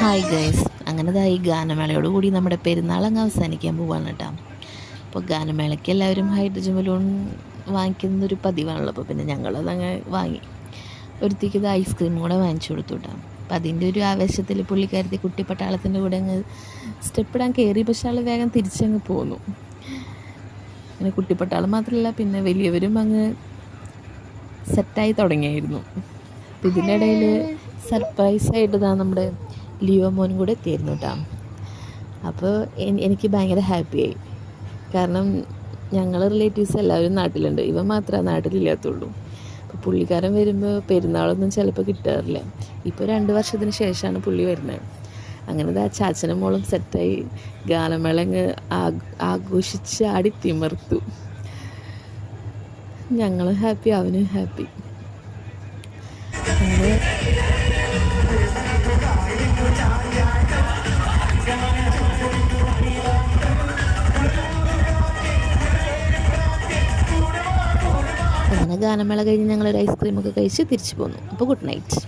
Hi guys, അങ്ങനെ ഈ ഗാനമേളയോട് കൂടി നമ്മുടെ പെരുന്നാളങ്ങ് അവസാനിക്കാൻ പോവാണ് കേട്ടോ. അപ്പോൾ ഗാനമേളയ്ക്ക് എല്ലാവരും ഹൈഡ്രജൻ ബലൂൺ വാങ്ങിക്കുന്നൊരു പതിവാണല്ലോ. അപ്പോൾ പിന്നെ ഞങ്ങളതങ്ങ് വാങ്ങി. ഒരുത്തിക്ക് ഇത് ഐസ്ക്രീമും കൂടെ വാങ്ങിച്ചു കൊടുത്തു കേട്ടോ. അപ്പം അതിൻ്റെ ഒരു ആവേശത്തിൽ പുള്ളിക്കാരത്തി കുട്ടിപ്പട്ടാളത്തിൻ്റെ കൂടെ അങ്ങ് സ്റ്റെപ്പ് ഇടാൻ കയറി, പക്ഷേ ആൾ വേഗം തിരിച്ചങ്ങ് പോന്നു. അങ്ങനെ കുട്ടിപ്പട്ടാളം മാത്രമല്ല, പിന്നെ വലിയവരും അങ്ങ് സെറ്റായി തുടങ്ങിയായിരുന്നു. അപ്പം ഇതിൻ്റെ ഇടയിൽ സർപ്രൈസായിട്ട് നമ്മുടെ ലിയോ മോനും കൂടെ എത്തിയിരുന്നു കേട്ടോ. അപ്പോൾ എനിക്ക് ഭയങ്കര ഹാപ്പിയായി. കാരണം ഞങ്ങൾ റിലേറ്റീവ്സ് എല്ലാവരും നാട്ടിലുണ്ട്, ഇവ മാത്രമേ നാട്ടിലില്ലാത്തുള്ളൂ. അപ്പോൾ പുള്ളിക്കാരൻ വരുമ്പോൾ പെരുന്നാളൊന്നും ചിലപ്പോൾ കിട്ടാറില്ല. ഇപ്പോൾ 2 വർഷത്തിന് ശേഷമാണ് പുള്ളി വരുന്നത്. അങ്ങനെ ചാച്ചനും മോളും സെറ്റായി ഗാനമേള അങ്ങ് ആഘോഷിച്ച് ആടി തിമർത്തു. ഞങ്ങളും ഹാപ്പി, അവനും ഹാപ്പി. അങ്ങനെ ഗാനമേള കഴിഞ്ഞ് ഞങ്ങളൊരു ഐസ്ക്രീമൊക്കെ കഴിച്ച് തിരിച്ചു പോന്നു. അപ്പോൾ ഗുഡ് നൈറ്റ്.